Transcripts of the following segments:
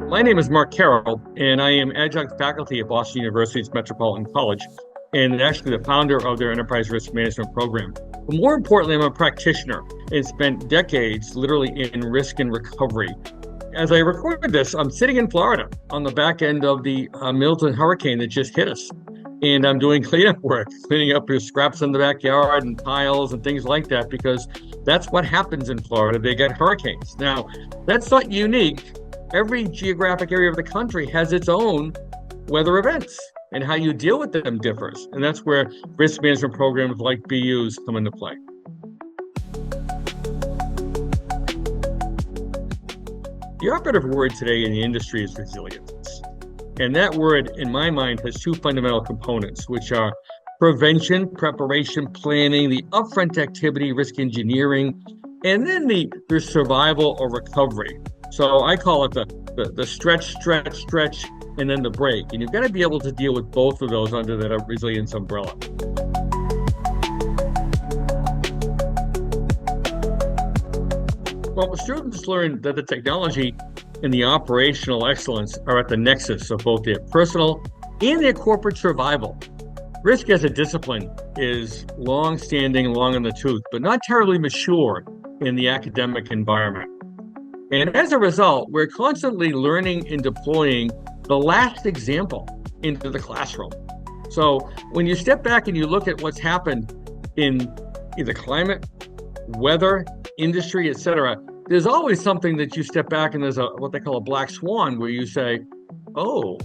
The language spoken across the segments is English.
My name is Mark Carroll, and I am adjunct faculty at Boston University's Metropolitan College, and actually the founder of their enterprise risk management program. But more importantly, I'm a practitioner and spent decades literally in risk and recovery. As I record this, I'm sitting in Florida on the back end of the Milton hurricane that just hit us. And I'm doing cleanup work, cleaning up your scraps in the backyard and piles and things like that, because that's what happens in Florida. They get hurricanes. Now, that's not unique. Every geographic area of the country has its own weather events, and how you deal with them differs. And that's where risk management programs like BU's come into play. The operative word today in the industry is resilience. And that word, in my mind, has two fundamental components, which are prevention, preparation, planning, the upfront activity, risk engineering, and then the survival or recovery. So I call it the stretch, and then the break. And you've got to be able to deal with both of those under that resilience umbrella. Well, students learn that the technology and the operational excellence are at the nexus of both their personal and their corporate survival. Risk as a discipline is long-standing, long in the tooth, but not terribly mature in the academic environment. And as a result, we're constantly learning and deploying the last example into the classroom. So when you step back and you look at what's happened in either climate, weather, industry, etc., there's always something that you step back and there's what they call a black swan, where you say, oh,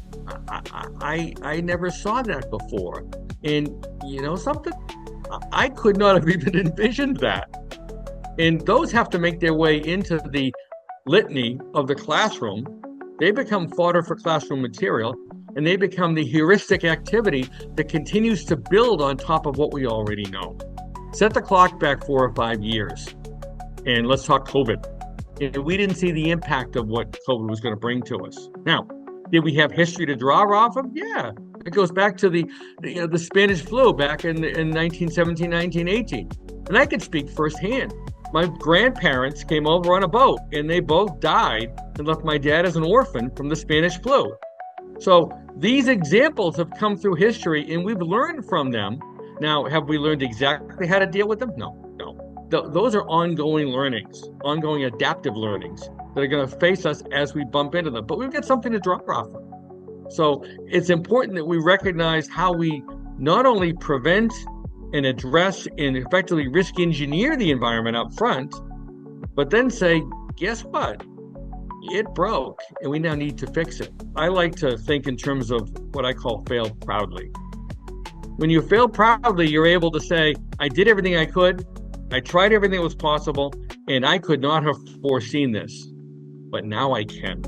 I never saw that before. And you know something? I could not have even envisioned that. And those have to make their way into the litany of the classroom. They become fodder for classroom material, and they become the heuristic activity that continues to build on top of what we already know. Set the clock back 4 or 5 years, and let's talk COVID. And we didn't see the impact of what COVID was going to bring to us. Now, did we have history to draw off of? Yeah. It goes back to the Spanish flu back in 1917, 1918. And I can speak firsthand. My grandparents came over on a boat, and they both died and left my dad as an orphan from the Spanish flu. So these examples have come through history, and we've learned from them. Now, have we learned exactly how to deal with them? No. Those are ongoing learnings, ongoing adaptive learnings that are going to face us as we bump into them. But we've got something to draw off of. So it's important that we recognize how we not only prevent and address and effectively risk engineer the environment up front, but then say, guess what? It broke, and we now need to fix it. I like to think in terms of what I call fail proudly. When you fail proudly, you're able to say, I did everything I could, I tried everything that was possible, and I could not have foreseen this, but now I can.